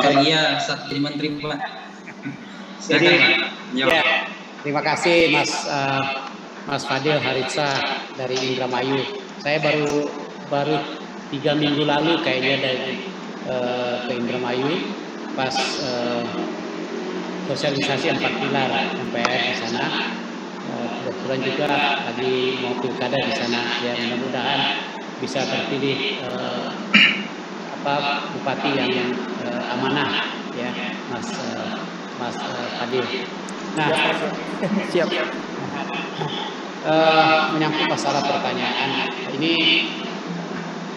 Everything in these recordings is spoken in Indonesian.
Iya, saat jadi menteri Pak. Jadi, ya, terima kasih Mas Fadil Haritsa dari Indramayu. Saya baru 3 minggu lalu kayaknya dari ke Indramayu pas sosialisasi 4 pilar MPR di sana. Kebetulan juga lagi mau pilkada di sana. Ya, mudah-mudahan bisa terpilih bupati yang amanah, ya, Mas Fadil. Nah, siap. Menyangkut masalah pertanyaan ini,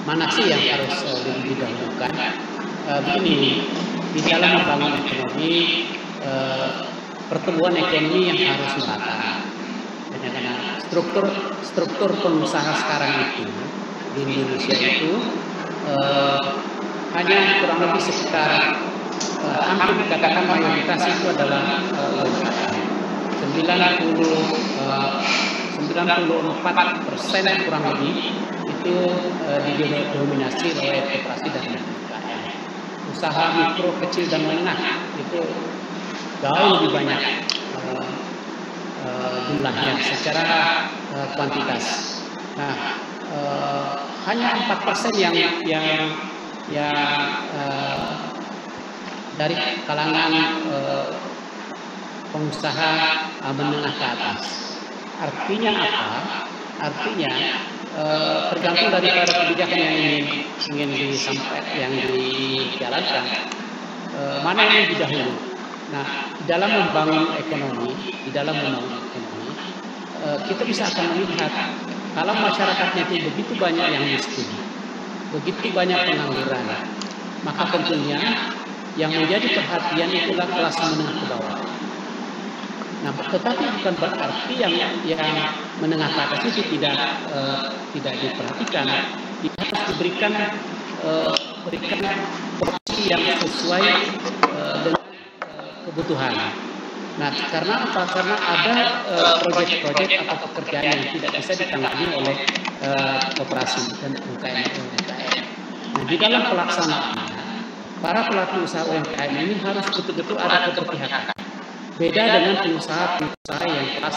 mana sih yang harus lebih didahulukan? Begini, di dalam membangun ekonomi, pertumbuhan ekonomi yang harus merata. Karena struktur pengusaha sekarang itu di Indonesia itu hanya kurang lebih sekitar hampir dikatakan mayoritas itu adalah UMKM. 94% kurang lebih itu didominasi oleh koperasi dan UMKM. Usaha mikro, kecil dan menengah itu jauh lebih banyak jumlahnya secara kuantitas. Nah, hanya 4% yang dari kalangan pengusaha menengah ke atas. Artinya apa? Artinya tergantung daripada kebijakan yang ingin dijalankan, mana yang lebih dahulu. Nah, dalam membangun ekonomi, kita bisa akan melihat kalau masyarakatnya itu begitu banyak yang miskin, begitu banyak pengangguran, maka tentunya yang menjadi perhatian itulah kelas menengah ke bawah. Nah, tetapi bukan berarti yang menengah ke atas itu tidak diperhatikan. Dia harus diberikan porsi yang sesuai dengan kebutuhan. Nah, karena apa? Karena ada proyek-proyek atau pekerjaan yang tidak bisa ditangani oleh koperasi dan UMKM. Nah, di dalam pelaksanaannya, para pelaku usaha UMKM ini harus betul-betul ada keberpihakan. Beda dengan pengusaha yang kelas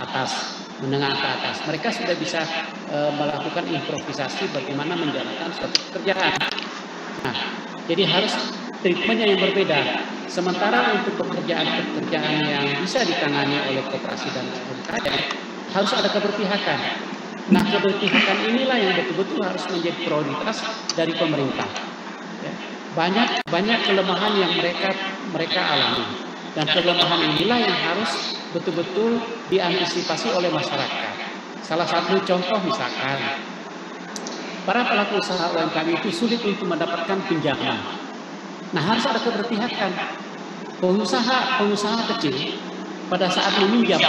atas, menengah ke atas. Mereka sudah bisa melakukan improvisasi bagaimana menjalankan suatu pekerjaan. Nah, jadi harus treatmentnya yang berbeda. Sementara untuk pekerjaan-pekerjaan yang bisa ditangani oleh koperasi dan UMKM harus ada keberpihakan. Nah, keberpihakan inilah yang betul-betul harus menjadi prioritas dari pemerintah. Ya. Banyak kelemahan yang mereka alami, dan kelemahan inilah yang harus betul-betul diantisipasi oleh masyarakat. Salah satu contoh misalkan, para pelaku usaha UMKM itu sulit untuk mendapatkan pinjaman. Nah, harus ada keberpihakan. Pengusaha kecil pada saat meminjam,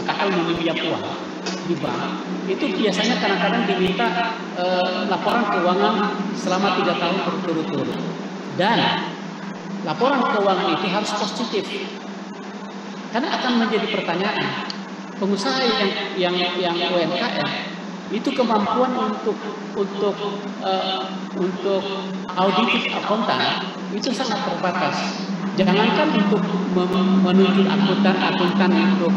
katakan meminjam uang di bank, itu biasanya kadang-kadang diminta laporan keuangan selama 3 tahun berturut-turut. Dan laporan keuangan itu harus positif. Karena akan menjadi pertanyaan, pengusaha yang UMKM itu kemampuan untuk auditif akuntan itu sangat terbatas. Jangankan untuk menunjuk akuntan untuk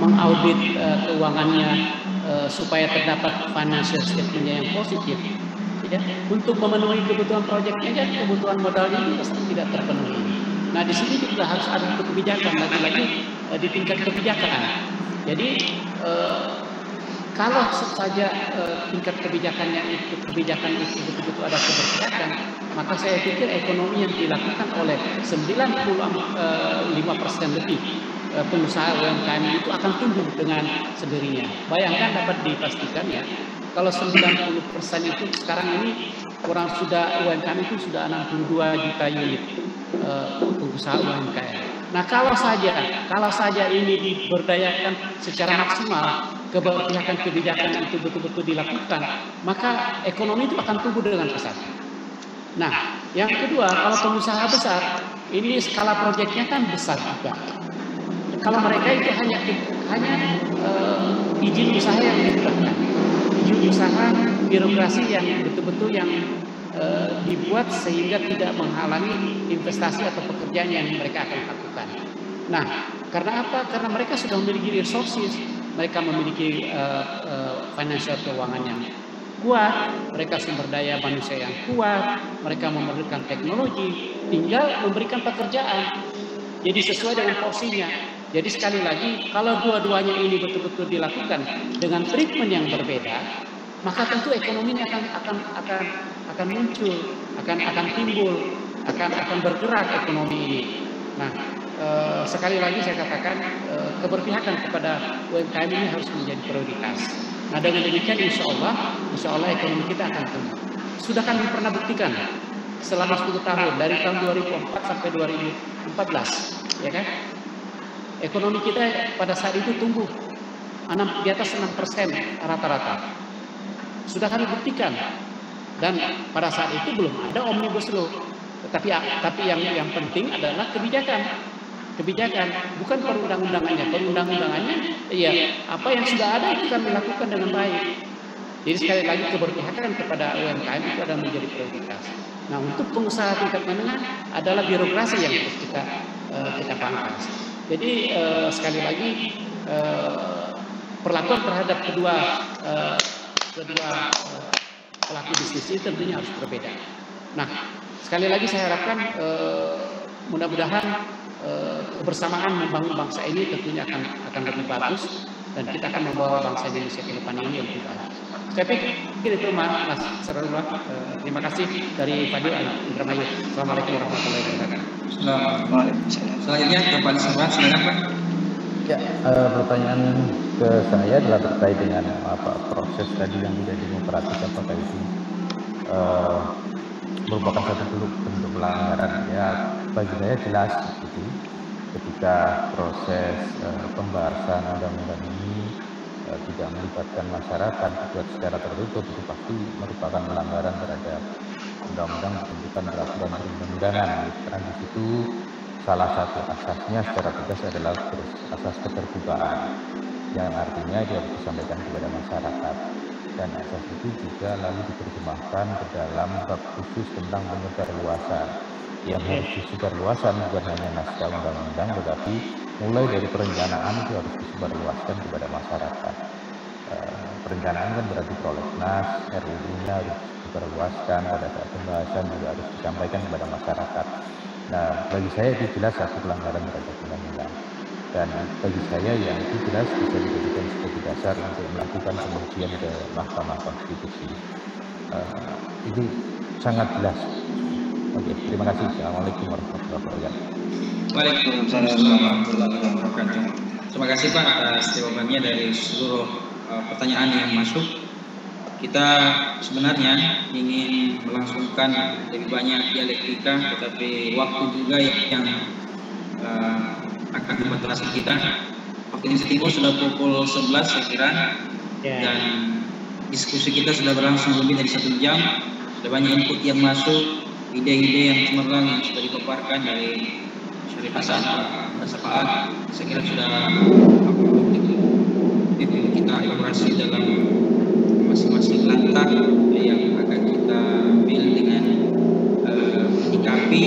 mengaudit keuangannya supaya terdapat financial statement-nya yang positif, ya, untuk memenuhi kebutuhan proyeknya aja kebutuhan modalnya itu pasti tidak terpenuhi. Nah, di sini juga harus ada kebijakan, lagi-lagi di tingkat kebijakan. Jadi kalau saja tingkat kebijakan itu betul-betul ada keberpihakan, maka saya pikir ekonomi yang dilakukan oleh 95% lebih pengusaha UMKM itu akan tumbuh dengan sendirinya. Bayangkan, dapat dipastikan ya, kalau 90% itu sekarang ini UMKM itu sudah 62 juta unit pengusaha UMKM. Nah, kalau saja ini diberdayakan secara maksimal, keberpihakan kebijakan itu betul-betul dilakukan, maka ekonomi itu akan tumbuh dengan pesat. Nah, yang kedua, kalau pengusaha besar, ini skala proyeknya kan besar juga. Kalau mereka itu hanya izin usaha yang diberikan, izin usaha birokrasi yang betul-betul yang dibuat sehingga tidak menghalangi investasi atau pekerjaan yang mereka akan lakukan. Nah, karena apa? Karena mereka sudah memiliki resources, mereka memiliki financial keuangan yang kuat, mereka sumber daya manusia yang kuat, mereka memerlukan teknologi, tinggal memberikan pekerjaan. Jadi sesuai dengan porsinya. Jadi sekali lagi, kalau dua-duanya ini betul-betul dilakukan dengan treatment yang berbeda, maka tentu ekonominya akan muncul, akan timbul, akan bergerak ekonomi ini. Nah, sekali lagi saya katakan keberpihakan kepada UMKM ini harus menjadi prioritas. Nah, dengan demikian insya Allah ekonomi kita akan tumbuh. Sudah kami pernah buktikan selama 10 tahun dari tahun 2004 sampai 2014, ya kan? Ekonomi kita pada saat itu tumbuh di atas 6% rata-rata. Sudah kami buktikan. Dan pada saat itu belum ada omnibus law. Tapi yang penting adalah kebijakan, bukan perundang-undangannya. Perundang-undangannya, ya apa yang sudah ada itu kami lakukan dengan baik. Jadi sekali lagi keberpihakan kepada UMKM itu adalah menjadi prioritas. Nah, untuk pengusaha tingkat menengah adalah birokrasi yang harus kita pangkas. Jadi sekali lagi perlakuan terhadap kedua pelaku bisnis ini tentunya harus berbeda. Nah, sekali lagi saya harapkan mudah-mudahan kebersamaan membangun bangsa ini tentunya akan lebih bagus dan kita akan membawa bangsa Indonesia ke depan ini lebih bagus. Saya pikir itu Mas Sarullah. Terima kasih dari Fadil Indramayu. Assalamualaikum warahmatullahi wabarakatuh. Selanjutnya Bapak Sarullah, silakan Pak. Ya, pertanyaan ke saya adalah terkait dengan proses tadi yang tidak demokratis, apakah itu merupakan satu bentuk pelanggaran. Ya, bagi saya jelas gitu. Ketika proses pembahasan undang-undang ini tidak melibatkan masyarakat, dibuat secara tertutup, itu pasti merupakan pelanggaran terhadap undang-undang pembentukan peraturan perundang-undangan. Karena di situ salah satu asasnya secara tegas adalah asas keterbukaan, yang artinya dia harus disampaikan kepada masyarakat. Dan asas itu juga lalu diterjemahkan ke dalam bab khusus tentang penyebarluasan. Yang harus disebarluasan bukan hanya naskah undang-undang, tetapi mulai dari perencanaan itu harus disebarluaskan kepada masyarakat. Perencanaan kan berarti prolegnas, RUU-nya harus disebarluaskan, pada saat pembahasan juga harus disampaikan kepada masyarakat. Nah, bagi saya itu jelas satu pelanggaran terhadap undang-undang. Dan bagi saya yang itu jelas bisa dijadikan sebagai dasar untuk melakukan pengujian ke Mahkamah Konstitusi. Itu sangat jelas. Oke, terima kasih. Assalamualaikum warahmatullahi wabarakatuh. Waalaikumsalam warahmatullahi wabarakatuh. Terima kasih Pak atas jawabannya dari seluruh pertanyaan yang masuk. Kita sebenarnya ingin melangsungkan lebih banyak dialektika, tetapi waktu juga yang akan membatasi kita. Waktu Indonesia Timur sudah pukul 11 saya kira, dan diskusi kita sudah berlangsung lebih dari 1 jam. Sudah banyak input yang masuk, ide-ide yang cemerlang yang sudah dipaparkan dari Syarif Hasan, Pak Safaat. Saya kira sudah kita elaborasi dalam masing-masing langkah yang akan kita ambil dengan menyikapi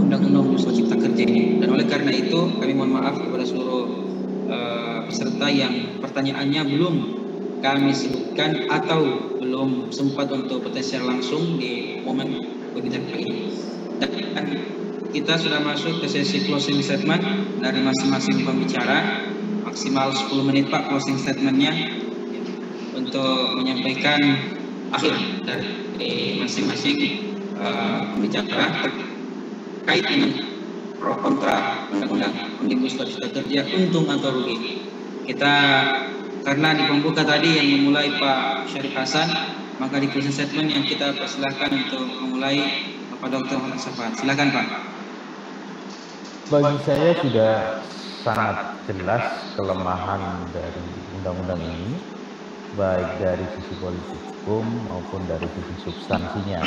Undang-Undang Cipta Kerja ini. Dan oleh karena itu kami mohon maaf kepada seluruh peserta yang pertanyaannya belum kami sebutkan atau belum sempat untuk bertanya secara langsung di momen webinar ini. Dan kita sudah masuk ke sesi closing statement dari masing-masing pembicara, maksimal 10 menit Pak closing statementnya untuk menyampaikan akhir dari masing-masing pembicara terkait dengan pro kontra undang-undang Omnibus Law Cipta Kerja, untung atau rugi. Kita karena di pembuka tadi yang memulai Pak Syarif Hasan, maka di closing statement yang kita persilahkan untuk memulai Bapak Dr. Muhammad Safaat. Silakan Pak. Bagi saya sudah sangat jelas kelemahan dari undang-undang ini, baik dari sisi politik hukum maupun dari sisi substansinya.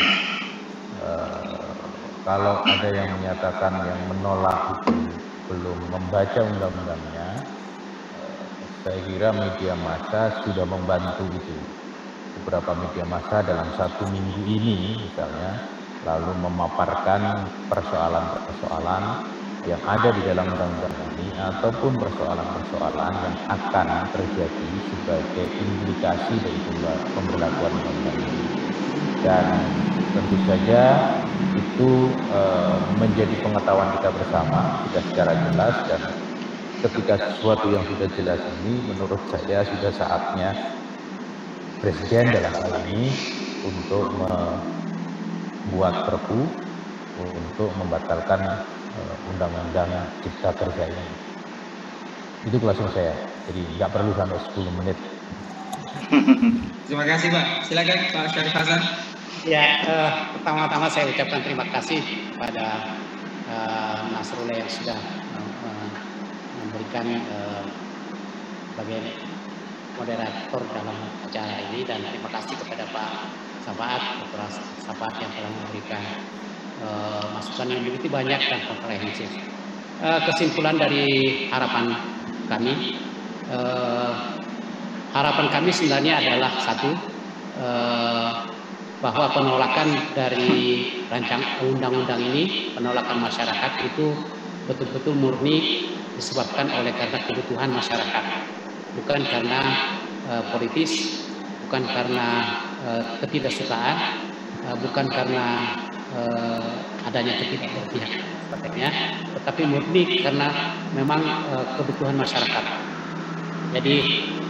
Kalau ada yang menyatakan yang menolak itu belum membaca undang-undangnya, saya kira media massa sudah membantu itu beberapa media massa dalam 1 minggu ini misalnya, lalu memaparkan persoalan-persoalan yang ada di dalam undang-undang ini ataupun persoalan-persoalan yang akan terjadi sebagai implikasi dari pemberlakuan undang-undang ini. Dan tentu saja itu menjadi pengetahuan kita bersama, sudah secara jelas, dan ketika sesuatu yang sudah jelas ini menurut saya sudah saatnya Presiden dalam hal ini untuk membuat perpu untuk membatalkan undang-undang Cipta Kerja ini. Itu closing saya, jadi nggak perlu sampai 10 menit. Terima kasih Pak. Silakan Pak Syarif Hasan. Ya, pertama-tama saya ucapkan terima kasih kepada Nasrullah yang sudah memberikan sebagai moderator dalam acara ini, dan terima kasih kepada Pak Sabaat, Dr. Sabaat yang telah memberikan masukan yang begitu banyak dan komprehensif. Kesimpulan dari harapan kami sebenarnya adalah satu, bahwa penolakan dari undang-undang ini, penolakan masyarakat itu betul-betul murni disebabkan oleh karena kebutuhan masyarakat, bukan karena politis, bukan karena ketidaksukaan, bukan karena adanya ketidakberpihakan sebagainya, tetapi murni karena memang kebutuhan masyarakat. Jadi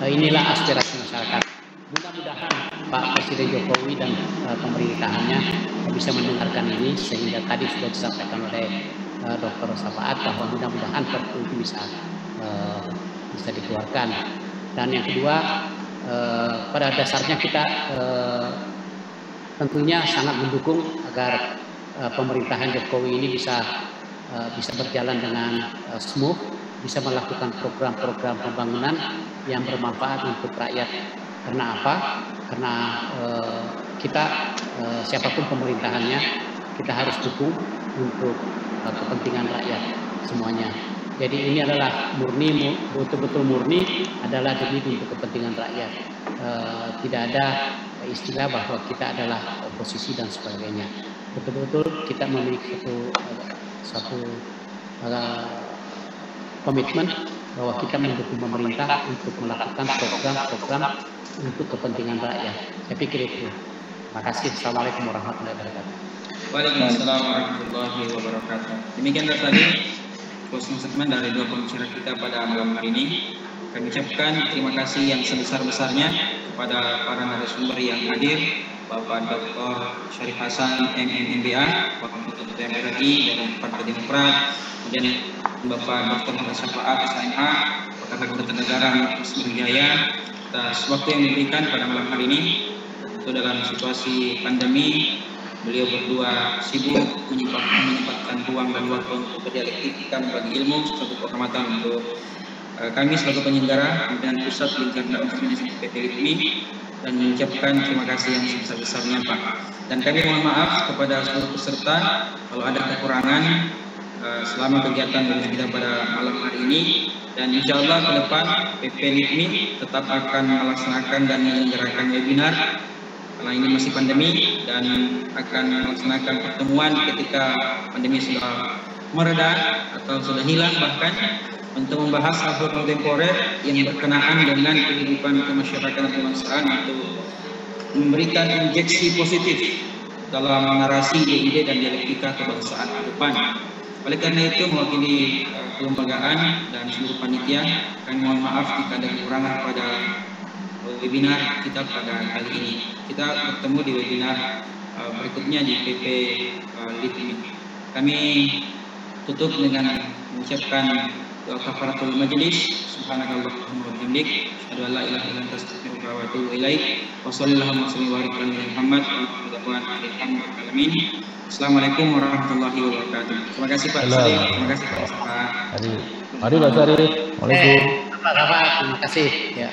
inilah aspirasi masyarakat. Mudah-mudahan Pak Presiden Jokowi dan pemerintahannya bisa mendengarkan ini, sehingga tadi sudah disampaikan oleh Dr. Sabaat bahwa mudah-mudahan perpu itu bisa dikeluarkan. Dan yang kedua, pada dasarnya kita tentunya sangat mendukung agar pemerintahan Jokowi ini bisa berjalan dengan smooth, bisa melakukan program-program pembangunan yang bermanfaat untuk rakyat. Karena apa? Karena kita siapapun pemerintahannya, kita harus dukung untuk kepentingan rakyat semuanya. Jadi ini adalah murni, betul-betul murni adalah demi untuk kepentingan rakyat. Tidak ada istilah bahwa kita adalah oposisi dan sebagainya. Betul-betul kita memiliki satu komitmen bahwa kita mendukung pemerintah untuk melakukan program-program untuk kepentingan rakyat. Saya pikir itu. Terima kasih. Assalamualaikum warahmatullahi wabarakatuh. Waalaikumsalam warahmatullahi wabarakatuh. Demikianlah tadi closing statement dari dua pembicara kita pada malam hari ini. Kami ucapkan terima kasih yang sebesar-besarnya kepada para narasumber yang hadir, Bapak Dr. Syarif Hasan, MMMBA, Wakil Ketua DPR RI dari Partai Demokrat, kemudian Bapak Dr. Sabaat, SMA, Pakar Hukum Tata Negara Universitas Sriwijaya, atas waktu yang diberikan pada malam hari ini. Tentu dalam situasi pandemi, beliau berdua sibuk menyempatkan ruang dan waktu untuk berdialektika membagi ilmu, suatu kehormatan untuk kami sebagai penyelenggara dan pusat lingkaran organisasi PT LIPMI, dan mengucapkan terima kasih yang sebesar-besarnya Pak. Dan kami mohon maaf kepada seluruh peserta kalau ada kekurangan selama kegiatan kita pada malam hari ini. Dan insya Allah ke depan PP LIPMI tetap akan melaksanakan dan menyelenggarakan webinar karena ini masih pandemi, dan akan melaksanakan pertemuan ketika pandemi sudah mereda atau sudah hilang bahkan, untuk membahas hal-hal kontemporer yang berkenaan dengan kehidupan kemasyarakatan kebangsaan, untuk memberikan injeksi positif dalam narasi, ide dan dialektika kebangsaan ke depan. Oleh karena itu, mewakili kelembagaan dan seluruh panitia, kami mohon maaf jika ada kekurangan pada webinar kita pada kali ini. Kita bertemu di webinar berikutnya di PP LIPMI. Kami tutup dengan mengucapkan doa kafaratul majelis. Subhanakallahumma wa bihamdik, asyhadu an la ilaha illa anta, astaghfiruka wa atubu ilaik. Wa sallallahu wa sallim wa barik ala Muhammad wa alihi alamin. Assalamualaikum warahmatullahi wabarakatuh. Terima kasih Pak Sari. Terima kasih Pak Sari. Mari Pak Sari. Waalaikumsalam. Terima kasih. Ya.